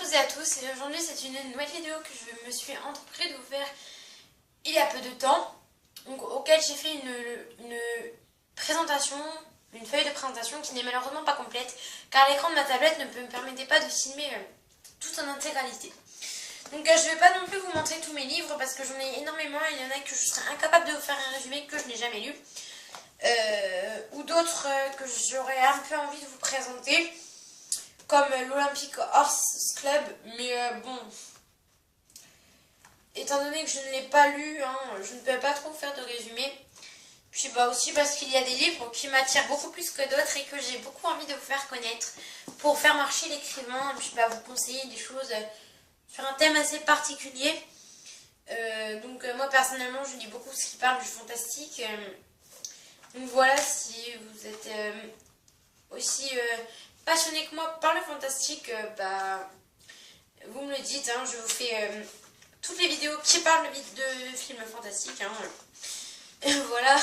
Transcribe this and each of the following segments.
toutes et à tous, et aujourd'hui c'est une nouvelle vidéo que je me suis entrepris de vous faire il y a peu de temps, donc, auquel j'ai fait une présentation, une feuille de présentation qui n'est malheureusement pas complète, car l'écran de ma tablette ne me permettait pas de filmer tout en intégralité. Donc je ne vais pas non plus vous montrer tous mes livres parce que j'en ai énormément, il y en a que je serais incapable de vous faire un résumé que je n'ai jamais lu, ou d'autres que j'aurais un peu envie de vous présenter, comme l'Olympic Horse Club, mais bon, étant donné que je ne l'ai pas lu, je ne peux pas trop faire de résumé. Puis aussi parce qu'il y a des livres qui m'attirent beaucoup plus que d'autres et que j'ai beaucoup envie de vous faire connaître pour faire marcher l'écrivain, puis vous conseiller des choses sur un thème assez particulier. Donc moi personnellement je lis beaucoup ce qui parle du fantastique. Donc voilà, si vous êtes aussi passionné que moi par le fantastique, vous me le dites, je vous fais toutes les vidéos qui parlent de films fantastiques. Voilà,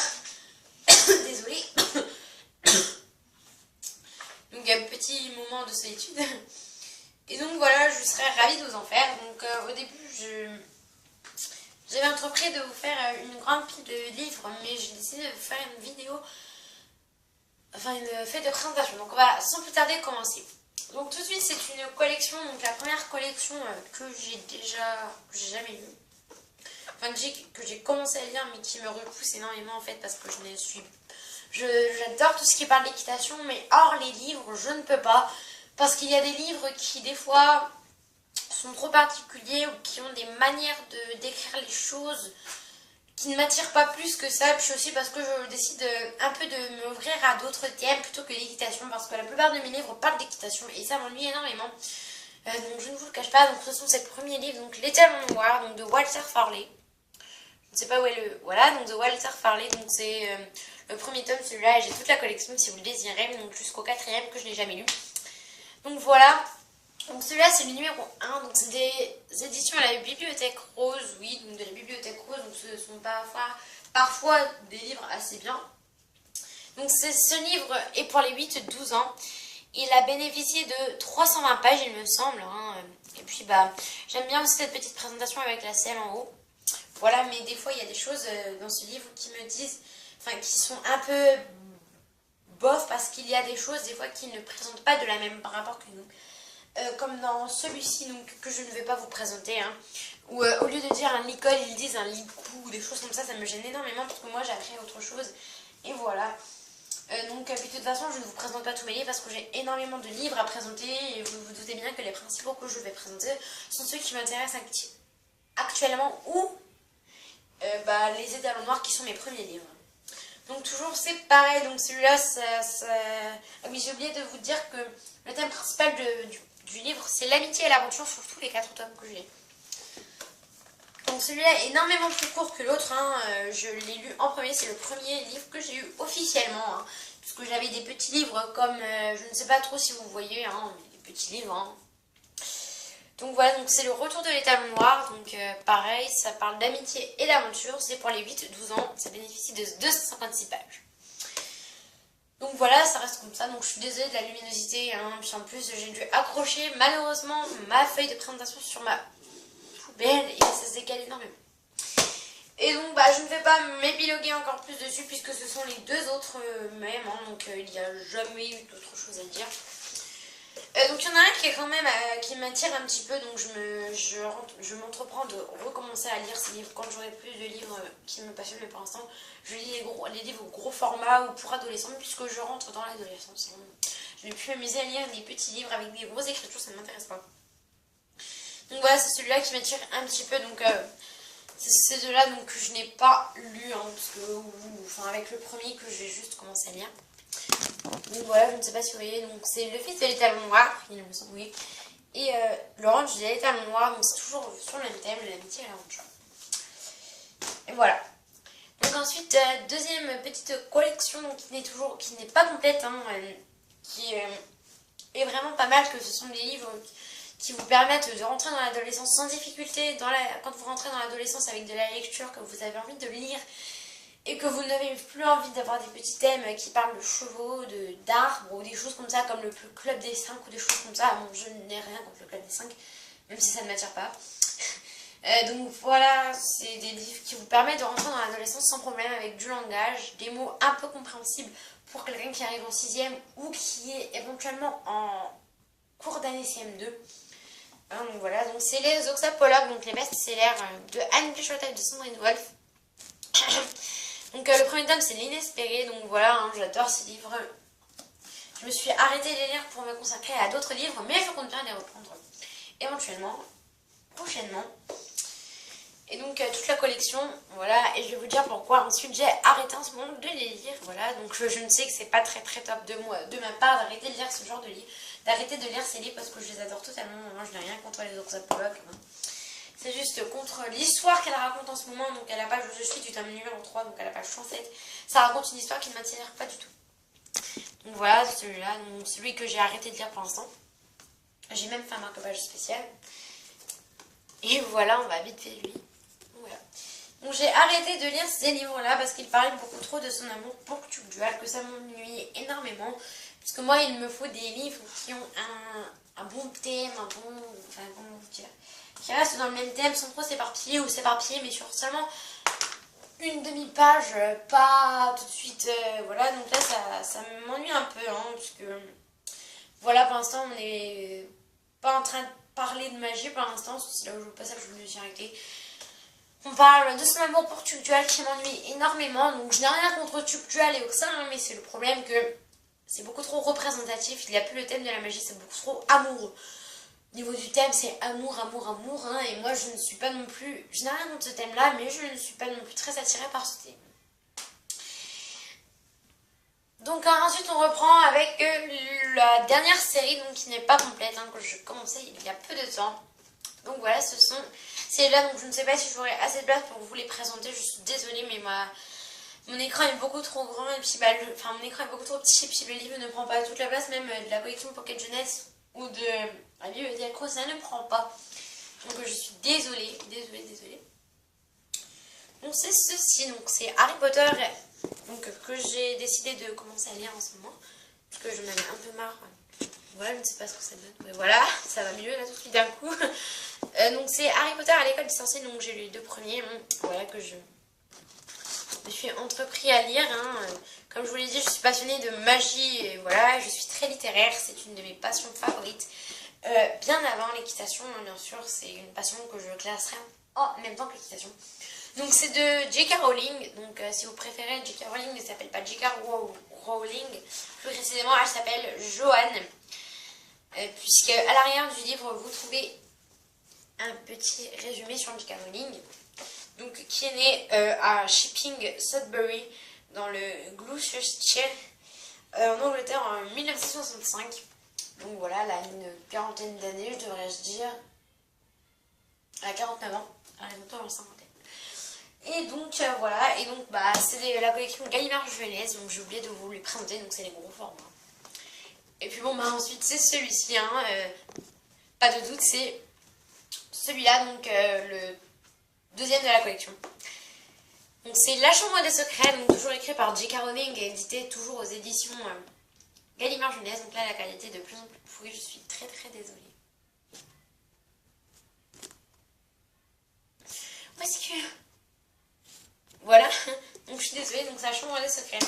désolée. Donc un petit moment de solitude. Et donc voilà, je serais ravie de vous en faire. Donc au début, j'avais entrepris de vous faire une grande pile de livres, mais j'ai décidé de vous faire une vidéo, enfin une feuille de présentation. Donc on va sans plus tarder commencer. Donc tout de suite, c'est une collection, donc la première collection que j'ai jamais lue. Enfin que j'ai commencé à lire, mais qui me repousse énormément en fait, parce que j'adore tout ce qui parle d'équitation, mais hors les livres, je ne peux pas. Parce qu'il y a des livres qui, des fois, sont trop particuliers ou qui ont des manières d'écrire les choses qui ne m'attirent pas plus que ça. Puis aussi parce que je décide un peu de m'ouvrir à d'autres thèmes plutôt que l'équitation. Parce que la plupart de mes livres parlent d'équitation et ça m'ennuie énormément. Donc je ne vous le cache pas. Donc ce sont ces premiers livres, donc Les Talons Noirs, donc de Walter Farley. Je ne sais pas où est le... Voilà, donc de Walter Farley. Donc c'est le premier tome, celui-là. Et j'ai toute la collection si vous le désirez. Donc jusqu'au 4e que je n'ai jamais lu. Donc voilà, donc celui-là c'est le numéro 1, donc c'est des éditions à la Bibliothèque Rose, oui, donc de la Bibliothèque Rose, donc ce sont parfois des livres assez bien. Donc ce livre est pour les 8-12 ans, il a bénéficié de 320 pages il me semble, et puis j'aime bien aussi cette petite présentation avec la selle en haut. Voilà, mais des fois il y a des choses dans ce livre qui me disent, qui sont un peu bof, parce qu'il y a des choses des fois qui ne présentent pas de la même rapport que nous, comme dans celui-ci donc que je ne vais pas vous présenter, où au lieu de dire un licol ils disent un licou ou des choses comme ça me gêne énormément parce que moi j'ai appris autre chose. Et voilà, donc de toute façon je ne vous présente pas tous mes livres parce que j'ai énormément de livres à présenter et vous vous doutez bien que les principaux que je vais présenter sont ceux qui m'intéressent actuellement, ou les Étalons Noirs qui sont mes premiers livres. Donc toujours c'est pareil, donc celui-là, ah oui, j'ai oublié de vous dire que le thème principal du livre, c'est l'amitié et l'aventure sur tous les 4 tomes que j'ai. Donc celui-là est énormément plus court que l'autre, je l'ai lu en premier, c'est le premier livre que j'ai eu officiellement, puisque j'avais des petits livres comme, je ne sais pas trop si vous voyez, des petits livres. Donc voilà, donc c'est le retour de l'Étalon Noir, donc pareil, ça parle d'amitié et d'aventure, c'est pour les 8-12 ans, ça bénéficie de 256 pages. Donc voilà, ça reste comme ça, donc je suis désolée de la luminosité, puis en plus j'ai dû accrocher malheureusement ma feuille de présentation sur ma poubelle et ça se décale énormément. Et donc je ne vais pas m'épiloguer encore plus dessus puisque ce sont les deux autres mêmes, donc il n'y a jamais eu d'autre chose à dire. Donc il y en a un qui est quand même qui m'attire un petit peu, donc je m'entreprends de recommencer à lire ces livres quand j'aurai plus de livres qui me passionnent, mais pour l'instant je lis les livres au gros format ou pour adolescents puisque je rentre dans l'adolescence. Je vais plus m'amuser à lire des petits livres avec des grosses écritures, ça ne m'intéresse pas. Donc voilà, c'est celui-là qui m'attire un petit peu, donc c'est ces deux-là que je n'ai pas lu, avec le premier que j'ai juste commencé à lire. Donc voilà, je ne sais pas si vous voyez, donc c'est le fils de l'Étalon Noir, il me semble, oui, et l'orange de l'Étalon Noir, donc c'est toujours sur le même thème, l'amitié et l'aventure. Et voilà. Donc ensuite, deuxième petite collection qui n'est pas complète, qui est vraiment pas mal, que ce sont des livres qui vous permettent de rentrer dans l'adolescence sans difficulté, quand vous rentrez dans l'adolescence avec de la lecture, que vous avez envie de lire, et que vous n'avez plus envie d'avoir des petits thèmes qui parlent de chevaux, d'arbres ou des choses comme ça, comme le Club des 5 ou des choses comme ça. Bon, je n'ai rien contre le Club des 5, même si ça ne m'attire pas. Donc voilà, c'est des livres qui vous permettent de rentrer dans l'adolescence sans problème, avec du langage, des mots un peu compréhensibles pour quelqu'un qui arrive en 6e ou qui est éventuellement en cours d'année CM2. Donc voilà, donc c'est les Oxapologues, donc les best-sellers de Anne Péchotel et de Sandrine Wolf. Donc le premier tome c'est L'inespéré, donc voilà, j'adore ces livres. Je me suis arrêtée de les lire pour me consacrer à d'autres livres, mais je compte bien les reprendre éventuellement, prochainement. Et donc toute la collection, voilà, et je vais vous dire pourquoi ensuite j'ai arrêté en ce moment de les lire, voilà, donc je ne sais que c'est pas très top de moi, de ma part d'arrêter de lire ce genre de livres, d'arrêter de lire ces livres parce que je les adore totalement, moi je n'ai rien contre les Oxapologues, hein. C'est juste contre l'histoire qu'elle raconte en ce moment, donc à la page où je suis du tome numéro 3, donc à la page 107, ça raconte une histoire qui ne m'attire pas du tout. Donc voilà, celui-là, celui que j'ai arrêté de lire pour l'instant. J'ai même fait un marque-page spécial. Et voilà, on va vite fait lui. Voilà. Donc j'ai arrêté de lire ces livres-là parce qu'ils parlaient beaucoup trop de son amour pour Chuck Dual, que ça m'ennuyait énormément. Parce que moi, il me faut des livres qui ont un bon thème, enfin, comment vous dire, qui restent dans le même thème sans trop s'éparpiller ou s'éparpiller, mais sur seulement une demi-page, pas tout de suite. Voilà, donc là, ça m'ennuie un peu, hein, puisque voilà, pour l'instant, on n'est pas en train de parler de magie pour l'instant, c'est là où je veux pas ça que je me suis arrêtée. On parle de son amour pour Chuck Dual qui m'ennuie énormément, donc je n'ai rien contre Chuck Dual et Oxa, hein, mais c'est le problème que c'est beaucoup trop représentatif, il n'y a plus le thème de la magie, c'est beaucoup trop amoureux. Au niveau du thème, c'est amour, hein, et moi je ne suis pas non plus, je n'ai rien contre ce thème-là, mais je ne suis pas non plus très attirée par ce thème. Donc ensuite on reprend avec la dernière série, donc qui n'est pas complète, hein, que je commençais il y a peu de temps. Donc voilà, c'est là, donc je ne sais pas si j'aurai assez de place pour vous les présenter, je suis désolée, mais mon écran est beaucoup trop grand, et puis mon écran est beaucoup trop petit, et puis le livre ne prend pas toute la place, même de la collection Pocket Jeunesse ou de la bibliothèque Cross, ça ne prend pas. Donc je suis désolée. Donc c'est ceci, donc c'est Harry Potter, donc que j'ai décidé de commencer à lire en ce moment, parce que je m'en ai un peu marre. Voilà, je ne sais pas ce que ça donne, mais voilà, ça va mieux là tout de suite d'un coup. Donc c'est Harry Potter à l'école des sorciers, donc j'ai lu les 2 premiers, voilà, que je me suis entrepris à lire, hein. Comme je vous l'ai dit, je suis passionnée de magie, et voilà, je suis très littéraire, c'est une de mes passions favorites. Bien avant l'équitation, bien sûr, c'est une passion que je classerai en même temps que l'équitation. Donc c'est de J.K. Rowling, donc si vous préférez, J.K. Rowling ne s'appelle pas J.K. Rowling, plus précisément elle s'appelle Joanne, puisque à l'arrière du livre vous trouvez un petit résumé sur J.K. Rowling, donc qui est née à Chipping, Sudbury, dans le Gloucestershire, en Angleterre en 1965. Donc voilà, elle a une quarantaine d'années, je devrais dire. Elle a 49 ans, elle est bientôt dans la cinquantaine. Et donc voilà, et donc c'est la collection Gallimard Jeunesse, donc j'ai oublié de vous les présenter, donc c'est les gros formats. Et puis bon ensuite c'est celui-ci, hein, pas de doute, c'est celui-là, donc le deuxième de la collection. Donc c'est La Chambre des Secrets, donc toujours écrit par J.K. Rowling et édité toujours aux éditions Gallimard Jeunesse. Donc là la qualité est de plus en plus pourrie, je suis très désolée. Où est-ce que... Voilà, donc je suis désolée, donc c'est La Chambre des Secrets.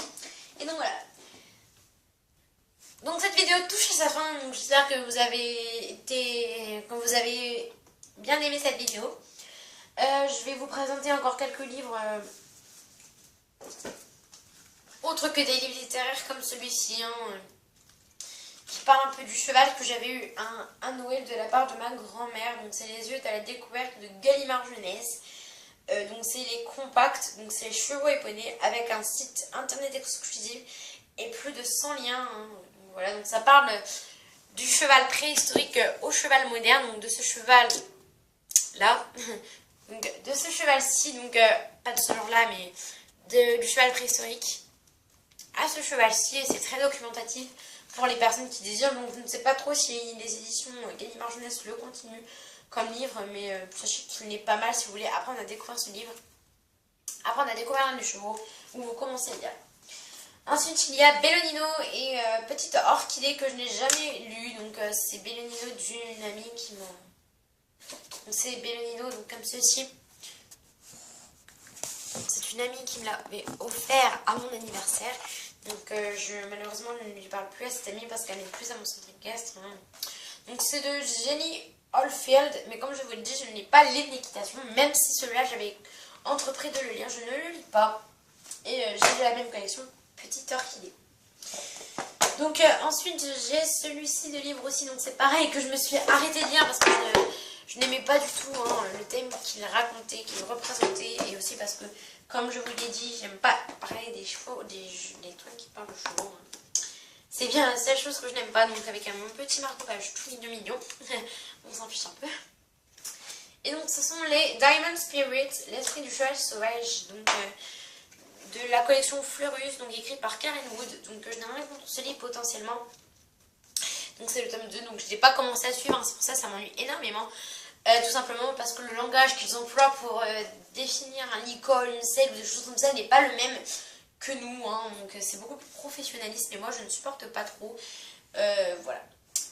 Et donc voilà. Donc cette vidéo touche à sa fin, donc j'espère que vous avez bien aimé cette vidéo. Je vais vous présenter encore quelques livres autres que des livres littéraires comme celui-ci, hein, qui parle un peu du cheval que j'avais eu un Noël de la part de ma grand-mère. Donc c'est Les Yeux de la découverte de Gallimard Jeunesse. Donc c'est les compacts, donc c'est chevaux et poneys avec un site internet exclusif et plus de 100 liens, hein. Donc voilà, donc ça parle du cheval préhistorique au cheval moderne, donc de ce cheval là, donc de ce cheval-ci, donc pas de ce genre-là, mais du cheval préhistorique à ce cheval-ci, et c'est très documentatif pour les personnes qui désirent. Donc je ne sais pas trop si les éditions Gallimard Jeunesse le continuent comme livre, mais sachez qu'il est pas mal si vous voulez apprendre à découvrir ce livre. apprendre à découvrir des chevaux ou vous commencez à lire. Ensuite, il y a Bellonino et Petite Orchidée que je n'ai jamais lu. Donc, c'est Bellonino d'une amie qui m'a... C'est Bellonino, donc comme ceci. C'est une amie qui me l'avait offert à mon anniversaire. Donc, malheureusement, je ne lui parle plus à cette amie parce qu'elle n'est plus à mon centre équestre. Donc, c'est de Jenny Oldfield. Mais comme je vous le dis, je ne lis pas Livre d'équitation. Même si celui-là, j'avais entrepris de le lire. Je ne le lis pas. Et j'ai la même collection. Petite Orchidée. Donc ensuite j'ai celui-ci de livre aussi, donc c'est pareil que je me suis arrêtée de lire parce que je n'aimais pas du tout le thème qu'il racontait, qu'il représentait, et aussi parce que comme je vous l'ai dit, j'aime pas parler des chevaux, des trucs qui parlent de chevaux. C'est bien la seule chose que je n'aime pas, donc avec mon petit marque-page tout mignon, on s'en fiche un peu. Et donc ce sont les Diamond Spirit, l'esprit du cheval sauvage, donc de la collection Fleurus, donc écrite par Karen Wood, donc je n'aimerais qu'on se lit potentiellement. Donc c'est le tome 2, donc je n'ai pas commencé à suivre, c'est pour ça que ça m'ennuie énormément. Tout simplement parce que le langage qu'ils emploient pour définir un icône, une selle ou des choses comme ça n'est pas le même que nous, donc c'est beaucoup plus professionnaliste, mais moi je ne supporte pas trop. Voilà.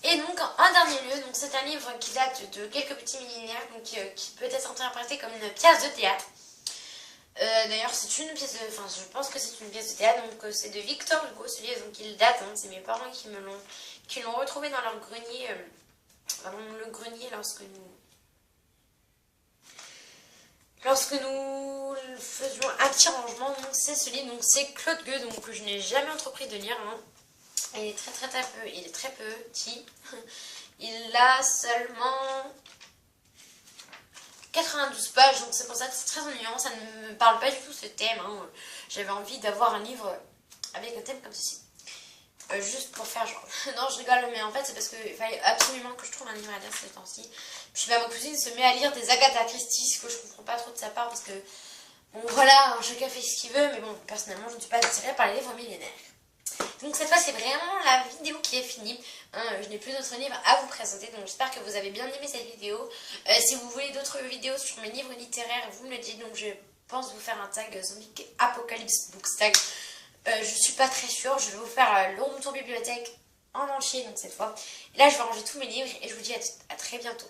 Et donc en dernier lieu, donc c'est un livre qui date de quelques petits millénaires, donc qui peut être interprété comme une pièce de théâtre. D'ailleurs c'est une pièce de... Enfin je pense que c'est une pièce de théâtre, donc c'est de Victor Hugo, celui donc il date, c'est mes parents qui l'ont retrouvé dans leur grenier, dans le grenier lorsque nous faisions un petit rangement. Donc c'est ce livre, donc c'est Claude Gueux, donc que je n'ai jamais entrepris de lire. Il est il est très petit. Il a seulement 92 pages, donc c'est pour ça que c'est très ennuyant, ça ne me parle pas du tout ce thème. J'avais envie d'avoir un livre avec un thème comme ceci. Juste pour faire genre... non, je rigole, mais en fait c'est parce qu'il fallait absolument que je trouve un livre à lire ces temps-ci. Puis ma cousine se met à lire des Agatha Christie, ce que je comprends pas trop de sa part, parce que bon voilà, chacun fait ce qu'il veut, mais bon, personnellement je ne suis pas attirée par les livres millénaires. Donc cette fois c'est vraiment la vidéo qui est finie. Je n'ai plus d'autres livres à vous présenter, donc j'espère que vous avez bien aimé cette vidéo. Si vous voulez d'autres vidéos sur mes livres littéraires, vous me le dites, donc je pense vous faire un tag Zombie Apocalypse Books tag. Je suis pas très sûre, je vais vous faire le room tour bibliothèque en entier donc cette fois. Et là je vais ranger tous mes livres et je vous dis à très bientôt.